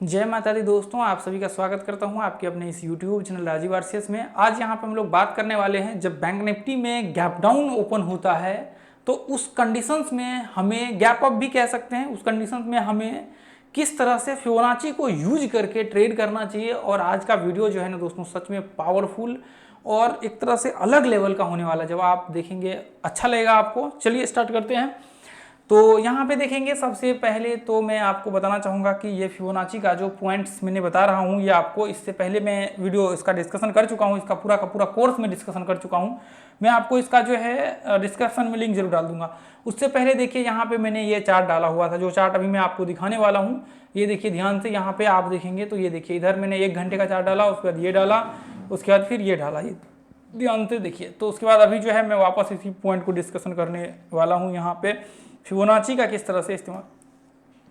जय माता दी दोस्तों, आप सभी का स्वागत करता हूं आपके अपने इस YouTube चैनल राजीव आरसीएस में। आज यहां पर हम लोग बात करने वाले हैं, जब बैंक निफ्टी में गैप डाउन ओपन होता है तो उस कंडीशंस में हमें गैप अप भी कह सकते हैं। उस कंडीशंस में हमें किस तरह से फिबोनाची को यूज करके ट्रेड करना चाहिए। और आज का वीडियो जो है ना दोस्तों, सच में पावरफुल और एक तरह से अलग लेवल का होने वाला है। जब आप देखेंगे अच्छा लगेगा आपको। चलिए स्टार्ट करते हैं। तो यहाँ पे देखेंगे, सबसे पहले तो मैं आपको बताना चाहूँगा कि ये फिबोनाची का जो पॉइंट्स मैंने बता रहा हूँ, ये आपको इससे पहले मैं वीडियो इसका डिस्कशन कर चुका हूँ। इसका पूरा का पूरा कोर्स में डिस्कशन कर चुका हूँ। मैं आपको इसका जो है डिस्क्रिप्शन में लिंक जरूर डाल दूंगा। उससे पहले देखिए, यहाँ पे मैंने ये चार्ट डाला हुआ था, जो चार्ट अभी मैं आपको दिखाने वाला हूँ। ये देखिए ध्यान से, यहाँ पे आप देखेंगे तो ये देखिए, इधर मैंने 1 घंटे का चार्ट डाला, उसके बाद ये डाला, उसके बाद फिर ये डाला। ये ध्यान से देखिए। तो उसके बाद अभी जो है मैं वापस इसी पॉइंट को डिस्कशन करने वाला हूँ। यहाँ पे फिबोनाची का किस तरह से इस्तेमाल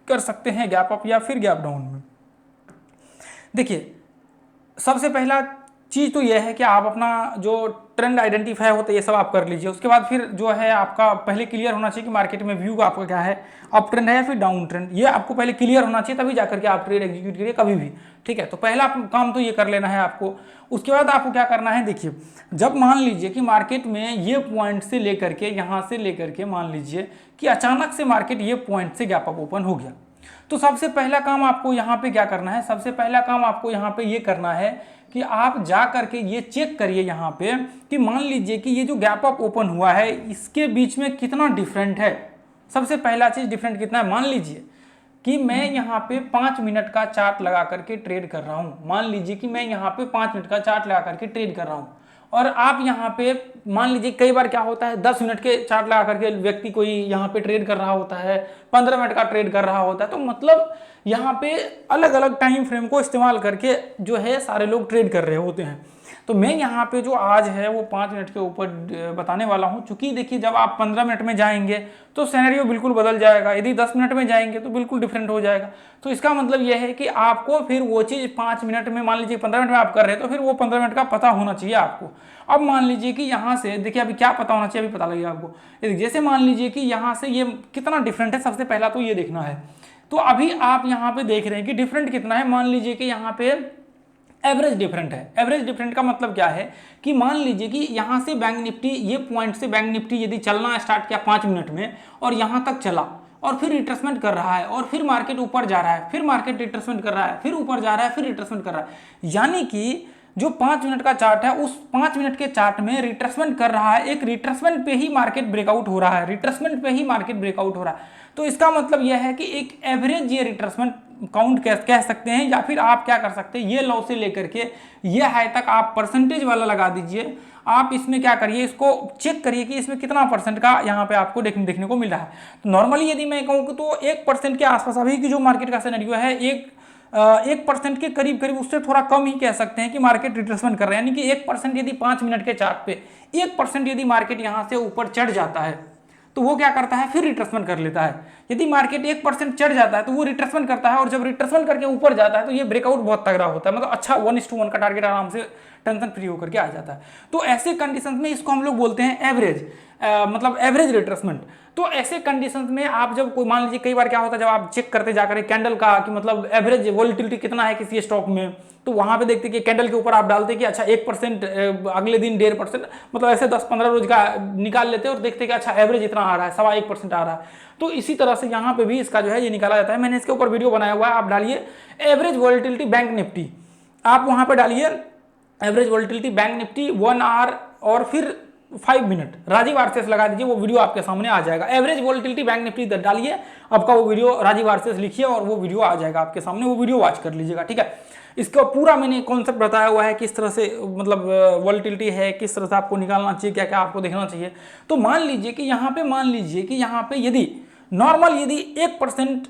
कर सकते हैं गैप अप या फिर गैप डाउन में। देखिए, सबसे पहला चीज तो यह है कि आप अपना जो ट्रेंड आइडेंटिफाई होता है ये सब आप कर लीजिए। उसके बाद फिर जो है आपका पहले क्लियर होना चाहिए कि मार्केट में व्यू आपका क्या है, अप ट्रेंड है या फिर डाउन ट्रेंड। ये आपको पहले क्लियर होना चाहिए, तभी जाकर के आप ट्रेड एग्जीक्यूट करिए कभी भी। ठीक है, तो पहला काम तो ये कर लेना है आपको। उसके बाद आपको क्या करना है, देखिए, जब मान लीजिए कि मार्केट में ये पॉइंट से लेकर के, यहाँ से लेकर के मान लीजिए कि अचानक से मार्केट ये पॉइंट से गैप अप ओपन हो गया, तो सबसे पहला काम आपको यहाँ पे क्या करना है, सबसे पहला काम आपको यहाँ पे ये करना है कि आप जा करके ये चेक करिए यहाँ पे कि मान लीजिए कि ये जो गैप अप ओपन हुआ है इसके बीच में कितना डिफरेंट है। सबसे पहला चीज डिफरेंट कितना है, मान लीजिए कि मैं यहाँ पे 5 मिनट का चार्ट लगा करके ट्रेड कर रहा हूँ। मान लीजिए कि मैं यहाँ पे 5 मिनट का चार्ट लगा करके ट्रेड कर रहा हूँ, और आप यहाँ पे मान लीजिए, कई बार क्या होता है 10 मिनट के चार्ट लगा करके व्यक्ति कोई यहाँ पे ट्रेड कर रहा होता है, 15 मिनट का ट्रेड कर रहा होता है। तो मतलब यहाँ पे अलग अलग टाइम फ्रेम को इस्तेमाल करके जो है सारे लोग ट्रेड कर रहे होते हैं। तो मैं यहाँ पे जो आज है वो 5 मिनट के ऊपर बताने वाला हूँ। चूंकि देखिए, जब आप 15 मिनट में जाएंगे तो सिनेरियो बिल्कुल बदल जाएगा, यदि 10 मिनट में जाएंगे तो बिल्कुल डिफरेंट हो जाएगा। तो इसका मतलब यह है कि आपको फिर वो चीज़ 5 मिनट में, मान लीजिए 15 मिनट में आप कर रहे हैं, तो फिर वो 15 मिनट का पता होना चाहिए आपको। अब मान लीजिए कि यहाँ से देखिए, अभी क्या पता होना चाहिए, अभी पता लगेगा आपको। जैसे मान लीजिए कि यहाँ से ये कितना डिफरेंट है, सबसे पहला तो ये देखना है। तो अभी आप यहाँ पे देख रहे हैं कि डिफरेंट कितना है। मान लीजिए कि यहाँ पे एवरेज डिफरेंट है। एवरेज डिफरेंट का मतलब क्या है कि मान लीजिए कि यहाँ से बैंक निफ्टी, ये पॉइंट से बैंक निफ्टी यदि चलना स्टार्ट किया 5 मिनट में और यहाँ तक चला और फिर रिट्रेसमेंट कर रहा है, और फिर मार्केट ऊपर जा रहा है, फिर मार्केट रिट्रेसमेंट कर रहा है, फिर ऊपर जा रहा है, फिर रिट्रेसमेंट कर रहा है, यानी कि जो 5 मिनट का चार्ट है उस 5 मिनट के चार्ट में रिट्रेसमेंट कर रहा है। एक रिट्रेसमेंट पे ही मार्केट ब्रेकआउट हो रहा है, रिट्रेसमेंट पे ही मार्केट ब्रेकआउट हो रहा है। तो इसका मतलब यह है कि एक एवरेज ये रिट्रेसमेंट काउंट कह सकते हैं, या फिर आप क्या कर सकते हैं, ये लो से लेकर के ये हाई तक आप परसेंटेज वाला लगा दीजिए। आप इसमें क्या करिए, इसको चेक करिए कि इसमें कितना परसेंट का यहाँ पे आपको देखने को मिल रहा है। तो नॉर्मली यदि मैं कहूँ तो 1% के आसपास अभी की जो मार्केट का सिनेरियो है, 1% के करीब करीब, उससे थोड़ा कम ही कह सकते हैं कि मार्केट रिट्रेसमेंट कर रहा है। यानी कि 1% यदि 5 मिनट के चार्ट पे 1% यदि मार्केट यहाँ से ऊपर चढ़ जाता है तो वो क्या करता है, फिर रिट्रेसमेंट कर लेता है। यदि मार्केट 1% चढ़ जाता है तो वो रिट्रेसमेंट करता है, और जब रिट्रेसमेंट करके ऊपर जाता है तो ये ब्रेकआउट बहुत तगड़ा होता है। मतलब अच्छा 1:1 का टारगेट आराम से टेंशन फ्री होकर के आ जाता है। तो ऐसे कंडीशंस में इसको हम लोग बोलते हैं एवरेज, मतलब एवरेज रिट्रेसमेंट। तो ऐसे कंडीशंस में आप जब कोई, मान लीजिए कई बार क्या होता है, जब आप चेक करते जाकर कैंडल का कि मतलब एवरेज वोलेटिलिटी कितना है किसी स्टॉक में, तो वहां पे देखते कि कैंडल के ऊपर आप डालते कि अच्छा 1%, अगले दिन 1.5%, मतलब ऐसे 10-15 रोज का निकाल लेते और देखते कि अच्छा एवरेज इतना आ रहा है, 1.25% आ रहा है। तो इसी तरह से यहाँ पे भी इसका जो है ये निकाला जाता है। मैंने इसके ऊपर वीडियो बनाया हुआ है, आप डालिए एवरेज वोलेटिलिटी बैंक निफ्टी, आप वहां पर डालिए average volatility bank Nifty 1 hour और फिर 5 मिनट, राजीव आरसीएस लगा दीजिए, वो वीडियो आपके सामने आ जाएगा। एवरेज वोलेटिलिटी बैंक निफ्टी डालिए, आपका वो वीडियो राजीव आरसीएस लिखिए और वो वीडियो आ जाएगा आपके सामने, वो वीडियो वॉच कर लीजिएगा। ठीक है, इसका पूरा मैंने कॉन्सेप्ट बताया हुआ है, किस तरह से मतलब वोलेटिलिटी है, किस तरह से आपको निकालना चाहिए, क्या क्या आपको देखना चाहिए। तो मान लीजिए कि यहाँ पे यदि नॉर्मल यदि 1%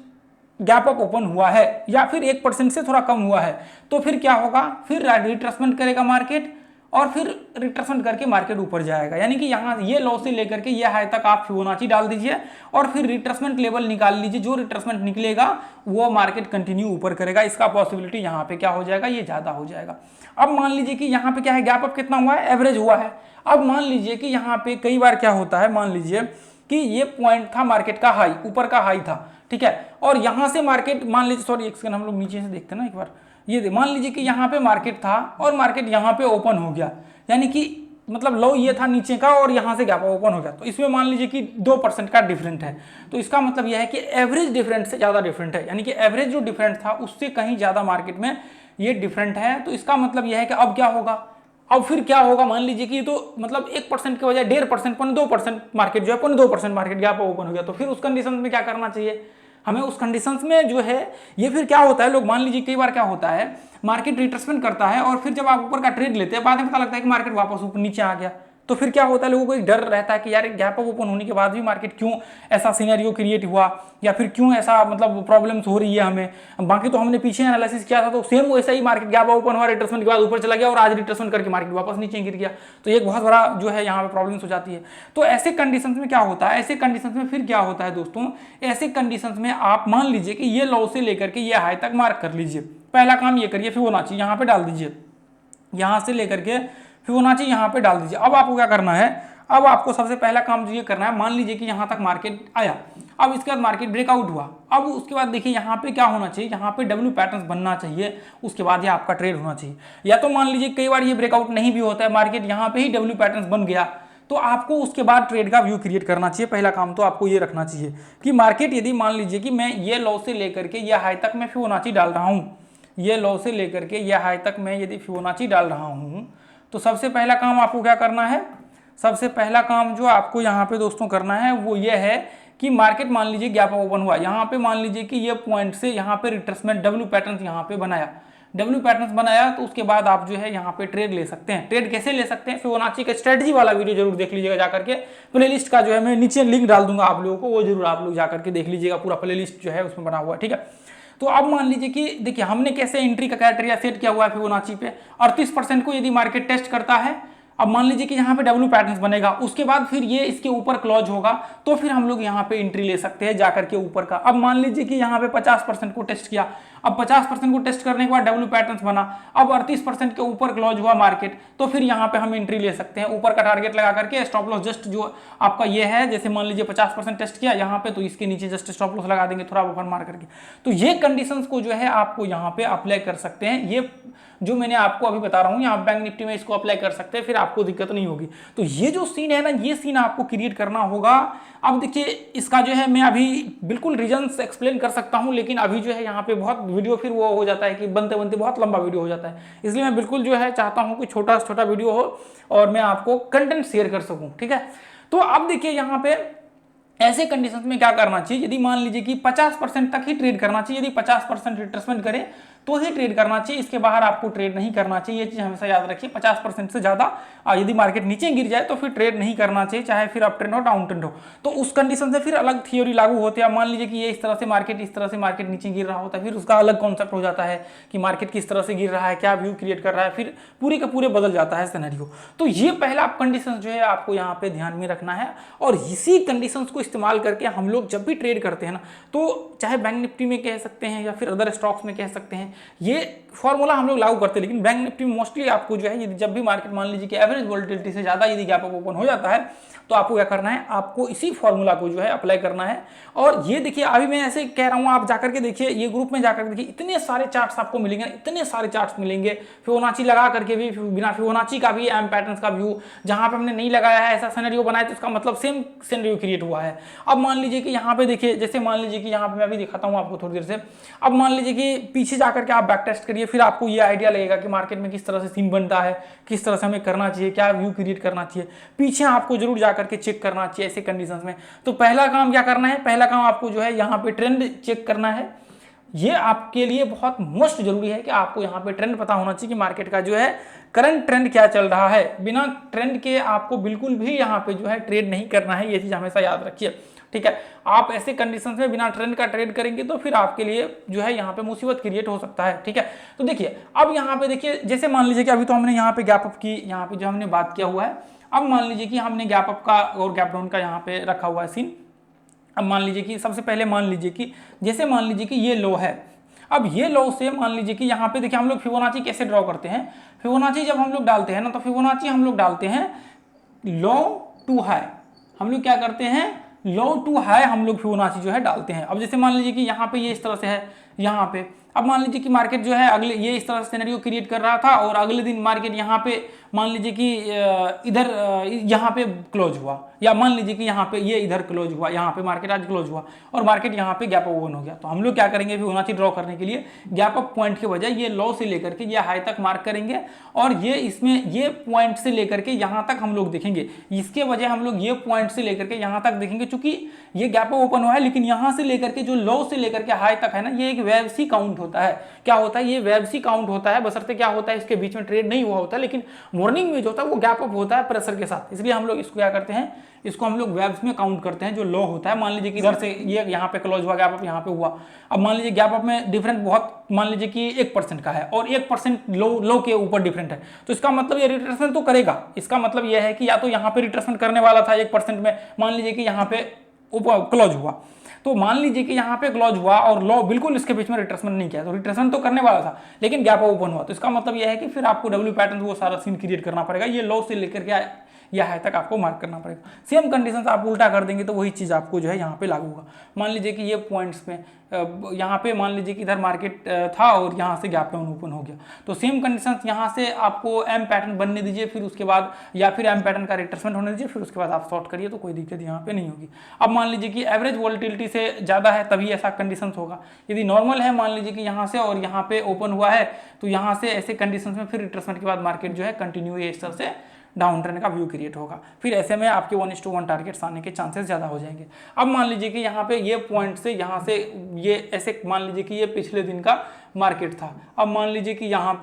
गैप अप ओपन हुआ है या फिर 1% से थोड़ा कम हुआ है, तो फिर क्या होगा, फिर रिट्रेसमेंट करेगा मार्केट और फिर रिट्रेसमेंट करके मार्केट ऊपर जाएगा। यानी कि यहाँ ये लो से लेकर के ये हाई तक आप फिबोनाची डाल दीजिए और फिर रिट्रेसमेंट लेवल निकाल लीजिए। जो रिट्रेसमेंट निकलेगा वो मार्केट कंटिन्यू ऊपर करेगा, इसका पॉसिबिलिटी यहाँ पे क्या हो जाएगा, ये ज्यादा हो जाएगा। अब मान लीजिए कि यहाँ पे क्या है, गैप अप कितना हुआ है, एवरेज हुआ है। अब मान लीजिए कि यहाँ पे कई बार क्या होता है, मान लीजिए कि ये पॉइंट था मार्केट का हाई, ऊपर का हाई था, ठीक है। और यहाँ से मार्केट मान लीजिए, सॉरी एक सेकंड हम लोग नीचे से देखते हैं ना एक बार, ये मान लीजिए कि यहाँ पे मार्केट था और मार्केट यहाँ पे ओपन हो गया, यानी कि मतलब लो ये था नीचे का और यहाँ से गैप ओपन हो गया, तो इसमें मान लीजिए कि 2% का डिफरेंट है। तो इसका मतलब यह है कि एवरेज डिफरेंट से ज़्यादा डिफरेंट है, यानी कि एवरेज जो डिफरेंट था उससे कहीं ज़्यादा मार्केट में ये डिफरेंट है। तो इसका मतलब यह है कि अब क्या होगा, अब फिर क्या होगा, मान लीजिए कि तो मतलब 1% के बजाय 1.5%, 2% मार्केट जो है 2% मार्केट गैप ओपन हो गया, तो फिर उस कंडीशन में क्या करना चाहिए हमें, उस कंडीशंस में जो है ये फिर क्या होता है, लोग मान लीजिए कई बार क्या होता है मार्केट रिट्रेसमेंट करता है और फिर जब आप ऊपर का ट्रेड लेते हैं बाद में पता लगता है कि मार्केट वापस ऊपर नीचे आ गया, तो फिर क्या होता है लोगों को एक डर रहता है कि यार गैप अप ओपन होने के बाद भी मार्केट क्यों ऐसा सिनेरियो क्रिएट हुआ, या फिर क्यों ऐसा मतलब प्रॉब्लम्स हो रही है हमें। बाकी तो हमने पीछे एनालिसिस किया था तो सेम वैसा ही मार्केट गैप ओपन हुआ, रिट्रेसमेंट के बाद ऊपर चला गया और आज रिट्रेसमेंट करके मार्केट वापस नीचे गिर गया, तो एक बहुत बड़ा जो है यहाँ पे प्रॉब्लम्स हो जाती है। तो ऐसे कंडीशंस में क्या होता है, ऐसे कंडीशंस में फिर क्या होता है दोस्तों, ऐसे कंडीशंस में आप मान लीजिए कि ये लो से लेकर के ये हाई तक मार्क कर लीजिए। पहला काम ये करिए, फिबोनाची यहाँ पे डाल दीजिए, यहाँ से लेकर के फिबोनाची यहाँ पे डाल दीजिए। अब आपको क्या करना है, अब आपको सबसे पहला काम जो ये करना है, मान लीजिए कि यहाँ तक मार्केट आया, अब इसके बाद मार्केट ब्रेकआउट हुआ, अब उसके बाद देखिए यहाँ पे क्या होना चाहिए, यहाँ पे डब्ल्यू पैटर्न्स बनना चाहिए, उसके बाद ये आपका ट्रेड होना चाहिए। या तो मान लीजिए कई बार ये ब्रेकआउट नहीं भी होता है, मार्केट यहाँ पे ही डब्ल्यू पैटर्न्स बन गया, तो आपको उसके बाद ट्रेड का व्यू क्रिएट करना चाहिए। पहला काम तो आपको ये रखना चाहिए कि मार्केट यदि मान लीजिए कि मैं ये लो से लेकर के ये हाई तक मैं फिबोनाची डाल रहा हूँ, ये लो से लेकर के ये हाई तक मैं यदि फिबोनाची डाल रहा हूँ, तो सबसे पहला काम आपको क्या करना है, सबसे पहला काम जो आपको यहाँ पे दोस्तों करना है वो ये है कि मार्केट मान लीजिए गैप ओपन हुआ, यहाँ पे मान लीजिए कि ये पॉइंट से यहाँ पे रिट्रेसमेंट डब्ल्यू पैटर्न्स यहाँ पे बनाया, डब्ल्यू पैटर्न्स बनाया, तो उसके बाद आप जो है यहाँ पे ट्रेड ले सकते हैं। ट्रेड कैसे ले सकते हैं, फिबोनाची का स्ट्रेटजी वाला वीडियो जरूर देख लीजिएगा जाकर के, प्लेलिस्ट का जो है मैं नीचे लिंक डाल दूंगा आप लोगों को, वो जरूर आप लोग जाकर के देख लीजिएगा, पूरा प्लेलिस्ट जो है उसमें बना हुआ है, ठीक है। तो अब मान लीजिए कि देखिए हमने कैसे एंट्री का क्राइटेरिया सेट किया हुआ है फिबोनाची पे, 38% को यदि मार्केट टेस्ट करता है, अब मान लीजिए कि यहाँ पे डब्ल्यू पैटर्न्स बनेगा, उसके बाद फिर ये इसके ऊपर क्लोज होगा, तो फिर हम लोग यहाँ पे एंट्री ले सकते हैं जाकर के ऊपर का। अब मान लीजिए कि यहाँ पे 50% को टेस्ट किया, अब 50% को टेस्ट करने के बाद डब्ल्यू पैटर्न्स बना, अब 38% के ऊपर क्लोज हुआ मार्केट, तो फिर यहाँ पे हम एंट्री ले सकते हैं ऊपर का टारगेट लगा करके। स्टॉप लॉस जस्ट जो आपका ये है, जैसे मान लीजिए 50% टेस्ट किया यहाँ पे, तो इसके नीचे जस्ट स्टॉप लॉस लगा देंगे थोड़ा बफर मार करके। तो ये कंडीशंस को जो है आपको यहाँ पे अप्लाई कर सकते हैं, ये जो मैंने आपको अभी बता रहा हूँ यहाँ बैंक निफ्टी में इसको अप्लाई कर सकते हैं, फिर आपको दिक्कत नहीं होगी। तो ये जो सीन है ना, ये सीन आपको क्रिएट करना होगा। अब देखिए इसका जो है मैं अभी बिल्कुल रीजंस एक्सप्लेन कर सकता हूँ, लेकिन अभी जो है यहाँ पे बहुत वीडियो फिर वो हो जाता है कि बनते बनते बहुत लंबा वीडियो हो जाता है, इसलिए मैं बिल्कुल जो है चाहता हूँ कि छोटा से छोटा वीडियो हो और मैं आपको कंटेंट शेयर कर सकूँ, ठीक है। तो अब देखिए यहाँ पे ऐसे कंडीशंस में क्या करना चाहिए, यदि मान लीजिए कि 50% तक ही ट्रेड करना चाहिए, यदि 50% रिट्रेसमेंट करे तो ही ट्रेड करना चाहिए, इसके बाहर आपको ट्रेड नहीं करना चाहिए, ये चीज हमेशा याद रखिए। 50% से ज्यादा यदि मार्केट नीचे गिर जाए तो फिर ट्रेड नहीं करना चाहिए, चाहे फिर अप ट्रेंड हो डाउन ट्रेंड हो। तो उस कंडीशन से फिर अलग थियोरी लागू होती है। मान लीजिए कि ये इस तरह से मार्केट नीचे गिर रहा होता है, फिर उसका अलग कॉन्सेप्ट हो जाता है कि मार्केट किस तरह से गिर रहा है, क्या व्यू क्रिएट कर रहा है, फिर पूरे का पूरे बदल जाता है सिनेरियो। तो ये पहला कंडीशन जो है आपको यहाँ पे ध्यान में रखना है, और इसी कंडीशन को इस्तेमाल करके हम लोग जब भी ट्रेड करते हैं ना, तो चाहे बैंक निफ्टी में कह सकते हैं या फिर अदर स्टॉक्स में कह सकते हैं, ये फॉर्मूला हम लोग लागू करते हैं। लेकिन बैंक निफ्टी में मोस्टली आपको जो है, यदि जब भी मार्केट मान लीजिए कि एवरेज वोलेटिलिटी से ज्यादा यदि गैप अप ओपन हो जाता है, तो आपको क्या करना है, आपको इसी फॉर्मूला को जो है अप्लाई करना है। और ये देखिए अभी मैं ऐसे कह रहा हूँ, आप जाकर के देखिए, ये ग्रुप में जाकर के देखिए, इतने सारे चार्ट्स आपको मिलेंगे, इतने सारे चार्ट्स मिलेंगे, फिबोनाची लगा करके भी, बिना फिबोनाची का भी, एम पैटर्न्स का व्यू, जहां पे हमने नहीं लगाया है ऐसा सिनेरियो बनाया तो उसका मतलब सेम सिनेरियो क्रिएट हुआ है। अब मान लीजिए कि यहाँ पे देखिए, जैसे मान लीजिए कि यहाँ पे मैं अभी दिखाता हूँ आपको थोड़ी देर से, अब मान लीजिए कि पीछे जाकर के आप बैक टेस्ट करिए, फिर आपको ये आइडिया लगेगा कि मार्केट में किस तरह से सीन बनता है, किस तरह से हमें करना चाहिए, क्या व्यू क्रिएट करना चाहिए। पीछे आपको जरूर जाकर के चेक करना चाहिए ऐसे कंडीशंस में। तो पहला काम क्या करना है, पहला काम आपको जो है यहाँ पे ट्रेंड चेक करना है। ये आपके लिए बहुत मोस्ट जरूरी है कि आपको यहाँ पे ट्रेंड पता होना चाहिए कि मार्केट का जो है करंट ट्रेंड क्या चल रहा है। बिना ट्रेंड के आपको बिल्कुल भी यहाँ पे जो है ट्रेड नहीं करना है, ये चीज हमेशा याद रखिए, ठीक है। आप ऐसे कंडीशंस में बिना ट्रेंड का ट्रेड करेंगे तो फिर आपके लिए जो है यहाँ पे मुसीबत क्रिएट हो सकता है, ठीक है। तो देखिए अब यहाँ पे देखिए, जैसे मान लीजिए कि अभी तो हमने यहाँ पे गैप अप की, यहाँ पे जो हमने बात किया हुआ है, अब मान लीजिए कि हमने गैप अप का और गैप डाउन का यहाँ पे रखा हुआ है सीन। अब मान लीजिए कि सबसे पहले मान लीजिए कि जैसे मान लीजिए कि ये लो है, अब ये लो से मान लीजिए कि यहाँ पे देखिए हम लोग फिबोनाची कैसे ड्रॉ करते हैं। फिबोनाची जब हम लोग डालते हैं ना, तो फिबोनाची हम लोग डालते हैं लो टू हाई। हम लोग क्या करते हैं, लो टू हाई हम लोग फिबोनाची जो है डालते हैं। अब जैसे मान लीजिए कि यहाँ पे ये इस तरह से है, यहाँ पे अब मान लीजिए कि मार्केट जो है अगले ये इस तरह से सिनेरियो क्रिएट कर रहा था और अगले दिन मार्केट यहाँ पे मान लीजिए कि इधर यहाँ पे क्लोज हुआ, या मान लीजिए कि यहाँ पे ये इधर क्लोज हुआ, यहाँ पे मार्केट आज क्लोज हुआ और मार्केट यहाँ पे गैप अप ओपन हो गया। तो हम लोग क्या करेंगे फिबोनाची ड्रॉ करने के लिए गैप अप पॉइंट के बजाय ये लो से लेकर के ये हाई तक मार्क करेंगे और ये इसमें ये पॉइंट से लेकर के यहाँ तक हम लोग देखेंगे। इसके बजाय हम लोग ये पॉइंट से लेकर के यहाँ तक देखेंगे, चूंकि ये गैप अप ओपन हुआ है लेकिन यहाँ से लेकर के जो लो से लेकर के हाई तक है ना, ये एक वेव सी काउंट होता है। क्या होता है, ये वेव सी काउंट होता है, बशर्ते क्या होता है इसके बीच में ट्रेड नहीं हुआ होता है, लेकिन मॉर्निंग में जो होता है वो गैप अप होता है प्रेशर के साथ, इसलिए हम लोग इसको क्या करते हैं, इसको हम लोग वेव्स में काउंट करते हैं जो लो होता है। मान लीजिए कि इधर से ये यहाँ पे क्लोज हुआ, गैप अप यहाँ पे हुआ। अब मान लीजिए गैप अप में डिफरेंस बहुत, मान लीजिए कि 1% का है और 1% लो के ऊपर डिफरेंट है, तो इसका मतलब ये रिट्रेसमेंट तो करेगा। इसका मतलब ये है कि या तो यहाँ पे रिट्रेसमेंट करने वाला था 1% में, मान लीजिए कि यहाँ पे ऊपर क्लोज हुआ, तो मान लीजिए कि यहाँ पे क्लोज हुआ और लो बिल्कुल इसके बीच में रिट्रेसमेंट नहीं किया, तो रिट्रेसमेंट तो करने वाला था लेकिन गैप अप ओपन हुआ। तो इसका मतलब यह है कि फिर आपको डब्ल्यू पैटर्न वो सारा सीन क्रिएट करना पड़ेगा, ये लो से लेकर के या हाई तक आपको मार्क करना पड़ेगा। सेम कंडीशन आप उल्टा कर देंगे तो वही चीज़ आपको जो है यहाँ पे लागू होगा। मान लीजिए कि ये पॉइंट्स में यहाँ पे मान लीजिए कि इधर मार्केट था और यहाँ से गैप डाउन ओपन हो गया, तो सेम कंडीशन यहाँ से आपको एम पैटर्न बनने दीजिए, फिर उसके बाद या फिर एम पैटर्न का रिट्रेसमेंट होने दीजिए, फिर उसके बाद आप शॉर्ट करिए तो कोई दिक्कत यहाँ पे नहीं होगी। अब मान लीजिए कि एवरेज वॉलेटिलिटी से ज़्यादा है तभी ऐसा कंडीशन होगा। यदि नॉर्मल है मान लीजिए कि यहाँ से और यहाँ पे ओपन हुआ है, तो यहाँ से ऐसे कंडीशन में फिर रिट्रेसमेंट के बाद मार्केट जो है कंटिन्यू इस तरह से डाउन ट्रेंड का व्यू क्रिएट होगा, फिर ऐसे में आपके 1:1 टारगेट्स आने के चांसेस ज़्यादा हो जाएंगे। अब मान लीजिए कि यहाँ पे ये पॉइंट से यहाँ से ये ऐसे मान लीजिए कि ये पिछले दिन का मार्केट था, अब मान लीजिए कि यहाँ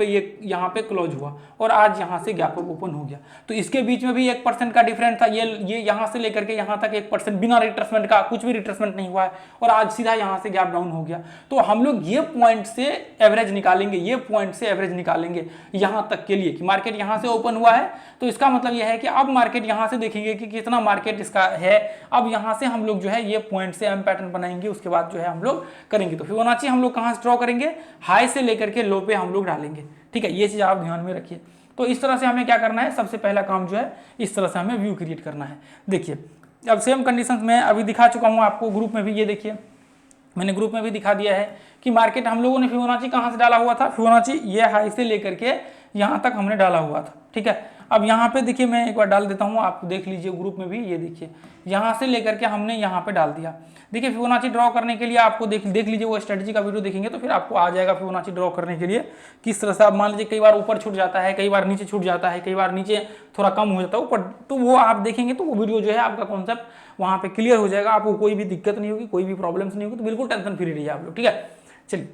पे क्लोज हुआ और आज यहाँ से गैप अप ओपन हो गया, तो इसके बीच में भी 1% का डिफरेंस था। ये यहाँ से लेकर के यहाँ तक 1% बिना रिट्रेसमेंट का, कुछ भी रिट्रेसमेंट नहीं हुआ है और आज सीधा यहाँ से गैप डाउन हो गया। तो हम लोग ये पॉइंट से एवरेज निकालेंगे, ये पॉइंट से एवरेज निकालेंगे यहाँ तक के लिए कि मार्केट यहाँ से ओपन हुआ है, तो इसका मतलब यह है कि अब मार्केट यहाँ से देखेंगे कि कितना मार्केट इसका है। अब यहाँ से हम लोग जो है ये पॉइंट से एम पैटर्न बनाएंगे, उसके बाद जो है हम लोग करेंगे। तो फिबोनाची हम लोग कहाँ से ड्रॉ करेंगे, हाई से लेकर के लो पे हम लोग डालेंगे, ठीक है, ये चीज आप ध्यान में रखिए। तो इस तरह से हमें क्या करना है, सबसे पहला काम जो है इस तरह से हमें व्यू क्रिएट करना है। देखिए अब सेम कंडीशंस में अभी दिखा चुका हूँ आपको ग्रुप में भी, ये देखिए मैंने ग्रुप में भी दिखा दिया है कि मार्केट हम लोगों ने फिबोनाची कहाँ से डाला हुआ था, फिबोनाची ये हाई से लेकर के यहाँ तक हमने डाला हुआ था, ठीक है। अब यहाँ पे देखिए मैं एक बार डाल देता हूँ, आप देख लीजिए ग्रुप में भी, ये देखिए यहाँ से लेकर के हमने यहाँ पे डाल दिया। देखिए फिबोनाची ड्रॉ करने के लिए आपको देख लीजिए वो स्ट्रेटजी का वीडियो देखेंगे तो फिर आपको आ जाएगा फिबोनाची ड्रॉ करने के लिए किस तरह से। आप मान लीजिए कई बार ऊपर छूट जाता है, कई बार नीचे छूट जाता है, कई बार नीचे थोड़ा कम हो जाता है ऊपर, तो वो आप देखेंगे तो वो वीडियो जो है आपका कॉन्सेप्ट वहाँ पे क्लियर हो जाएगा, आपको कोई भी दिक्कत नहीं होगी, कोई भी प्रॉब्लम्स नहीं होगी, तो बिल्कुल टेंशन फ्री रहिए आप लोग, ठीक है। चलिए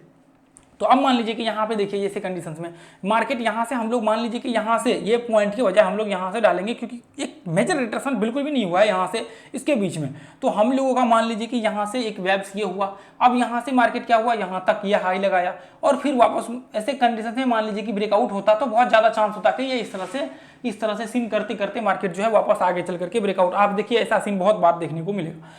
तो अब मान लीजिए कि यहाँ पे देखिए जैसे कंडीशंस में मार्केट यहाँ से हम लोग मान लीजिए कि यहाँ से ये पॉइंट की वजह हम लोग यहाँ से डालेंगे, क्योंकि एक मेजर रिट्रेसमेंट बिल्कुल भी नहीं हुआ है यहाँ से इसके बीच में, तो हम लोगों का मान लीजिए कि यहाँ से एक वेव्स ये हुआ, अब यहाँ से मार्केट क्या हुआ, यहाँ तक ये हाई लगाया और फिर वापस ऐसे कंडीशन में मान लीजिए कि ब्रेकआउट होता तो बहुत ज़्यादा चांस होता कि ये इस तरह से सीन करते करते मार्केट जो है वापस आगे चल करके ब्रेकआउट, आप देखिए ऐसा सीन बहुत बार देखने को मिलेगा।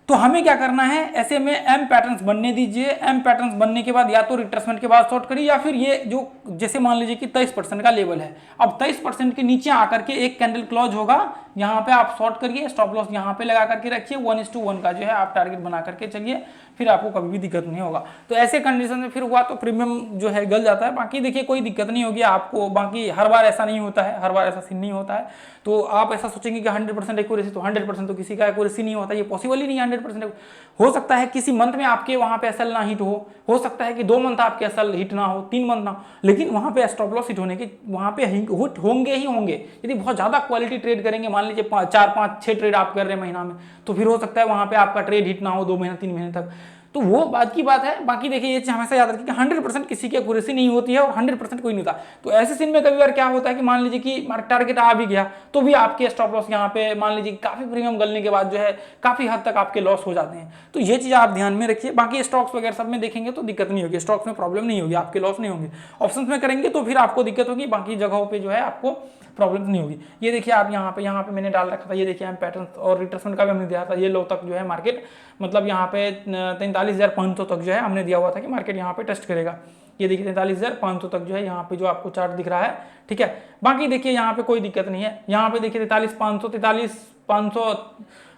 तो हमें क्या करना है, ऐसे में एम पैटर्न्स बनने दीजिए। एम पैटर्न्स बनने के बाद या तो रिट्रेसमेंट के बाद शॉर्ट करिए, या फिर ये जो जैसे मान लीजिए कि 23% का लेवल है, अब 23% के नीचे आकर के एक कैंडल क्लोज होगा, यहाँ पे आप शॉर्ट करिए, स्टॉप लॉस यहाँ पे लगा करके रखिए, 1:1 का जो है आप टारगेट बना करके चलिए, फिर आपको कभी भी दिक्कत नहीं होगा। तो ऐसे कंडीशन में फिर हुआ तो प्रीमियम जो है गल जाता है, बाकी देखिए कोई दिक्कत नहीं होगी आपको, बाकी हर बार ऐसा नहीं होता है, हर बार ऐसा सीन नहीं होता है। तो आप ऐसा सोचेंगे कि 100% एक्यूरेसी, तो 100% तो किसी का एक्यूरेसी नहीं होता, ये पॉसिबल ही नहीं है 100%। हो सकता है किसी मंथ में आपके वहाँ पे एसएल ना हिट हो सकता है कि 2 मंथ आपके एसएल हिट ना हो, 3 मंथ ना हो, लेकिन वहाँ पे स्टॉप लॉस हिट होने के वहाँ पे हिट होंगे ही होंगे। यदि बहुत ज़्यादा क्वालिटी ट्रेड करेंगे, मान लीजिए 4, 5, 6 ट्रेड आप कर रहे हैं महीना में, तो फिर हो सकता है वहाँ पे आपका ट्रेड हिट ना हो 2 महीने 3 महीने तक, तो वो बात की बात है। बाकी देखिए ये चीज हमेशा याद रखिए कि 100% किसी की एक्यूरेसी नहीं होती है और 100% कोई नहीं होता। तो ऐसे सीन में कभी बार क्या होता है कि मान लीजिए कि मार्केट टारगेट आ भी गया तो भी आपके स्टॉप लॉस यहाँ पे मान लीजिए काफी प्रीमियम गलने के बाद जो है काफी हद तक आपके लॉस हो जाते हैं। तो ये चीज आप ध्यान में रखिए। बाकी स्टॉक्स वगैरह सब में देखेंगे तो दिक्कत नहीं होगी, स्टॉक्स में प्रॉब्लम नहीं होगी, आपके लॉस नहीं होंगे। ऑप्शंस में करेंगे तो फिर आपको दिक्कत होगी, बाकी जगहों पे जो है आपको प्रॉब्लम नहीं होगी। ये देखिए आप यहाँ पे मैंने डाल रखा था, ये देखिए हम पैटर्न और रिट्रेसमेंट का भी हमने दिया था, ये लो तक जो है मार्केट मतलब यहाँ पे 43,500 तक जो है हमने दिया हुआ था कि मार्केट यहाँ पे टेस्ट करेगा। ये देखिए 43,500 तक जो है यहाँ पे जो आपको चार्ट दिख रहा है, ठीक है। बाकी देखिए यहाँ पे कोई दिक्कत नहीं है, यहाँ पे देखिए 43,500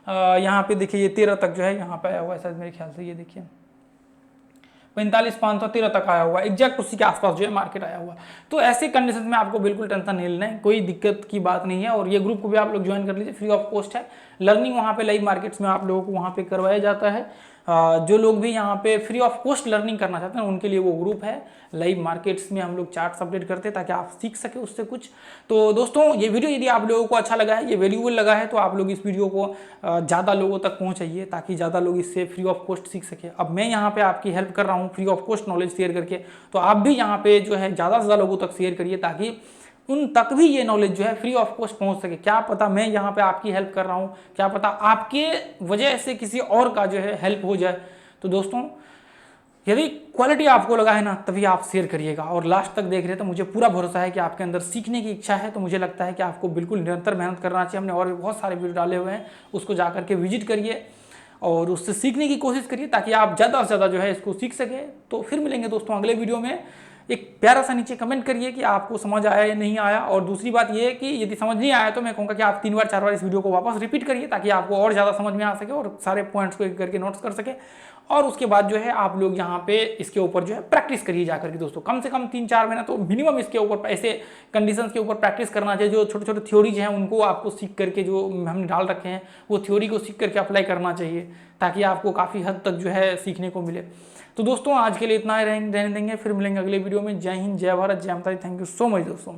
यहाँ पे देखिए ये 13 तक जो है यहाँ पे आया हुआ है शायद मेरे ख्याल से, ये देखिए 45,513 तक आया हुआ, एग्जैक्ट उसी के आसपास जो है मार्केट आया हुआ। तो ऐसे कंडीशन में आपको बिल्कुल टेंशन नहीं लेना है, कोई दिक्कत की बात नहीं है। और ये ग्रुप को भी आप लोग ज्वाइन कर लीजिए, फ्री ऑफ कॉस्ट है। लर्निंग वहाँ पे लाइव मार्केट्स में आप लोगों को वहाँ पे करवाया जाता है। जो लोग भी यहाँ पे फ्री ऑफ कॉस्ट लर्निंग करना चाहते हैं उनके लिए वो ग्रुप है। लाइव मार्केट्स में हम लोग चार्ट्स अपडेट करते हैं ताकि आप सीख सके उससे कुछ। तो दोस्तों ये वीडियो यदि आप लोगों को अच्छा लगा है, ये वैल्यूएबल लगा है, तो आप लोग इस वीडियो को ज़्यादा लोगों तक पहुँचाइए ताकि ज़्यादा लोग इससे फ्री ऑफ कॉस्ट सीख सके। अब मैं यहाँ पे आपकी हेल्प कर रहा हूँ free of cost knowledge share करके, तो आप भी यहाँ पे जो है ज़्यादा से ज़्यादा लोगों तक शेयर करिए ताकि उन तक भी ये नॉलेज जो है फ्री ऑफ कॉस्ट पहुंच सके। क्या पता मैं यहाँ पे आपकी हेल्प कर रहा हूँ, क्या पता आपके वजह से किसी और का जो है हेल्प हो जाए। तो दोस्तों यदि क्वालिटी आपको लगा है ना, तभी आप शेयर करिएगा और लास्ट तक देख रहे हैं। तो मुझे पूरा भरोसा है कि आपके अंदर सीखने की इच्छा है। तो मुझे लगता है कि आपको बिल्कुल निरंतर मेहनत करना चाहिए। हमने और भी बहुत सारे वीडियो डाले हुए हैं, उसको जा करके विजिट करिए और उससे सीखने की कोशिश करिए ताकि आप ज़्यादा से ज़्यादा जो है इसको सीख सके। तो फिर मिलेंगे दोस्तों अगले वीडियो में। एक प्यारा सा नीचे कमेंट करिए कि आपको समझ आया या नहीं आया। और दूसरी बात यह है कि यदि समझ नहीं आया तो मैं कहूँगा कि आप 3 बार 4 बार इस वीडियो को वापस रिपीट करिए ताकि आपको और ज़्यादा समझ में आ सके और सारे पॉइंट्स को एक करके नोट्स कर सके। और उसके बाद जो है आप लोग यहाँ पे इसके ऊपर जो है प्रैक्टिस करिए जाकर के दोस्तों। कम से कम 3-4 महीना तो मिनिमम इसके ऊपर ऐसे कंडीशंस के ऊपर प्रैक्टिस करना चाहिए। जो छोटे छोटे थ्योरीज हैं उनको आपको सीख करके, जो हमने डाल रखे हैं वो थ्योरी को सीख करके अप्लाई करना चाहिए ताकि आपको काफ़ी हद तक जो है सीखने को मिले। तो दोस्तों आज के लिए इतना ही रहने देंगे, फिर मिलेंगे अगले वीडियो में। जय हिंद, जय भारत, जय माता दी। थैंक यू सो मच दोस्तों।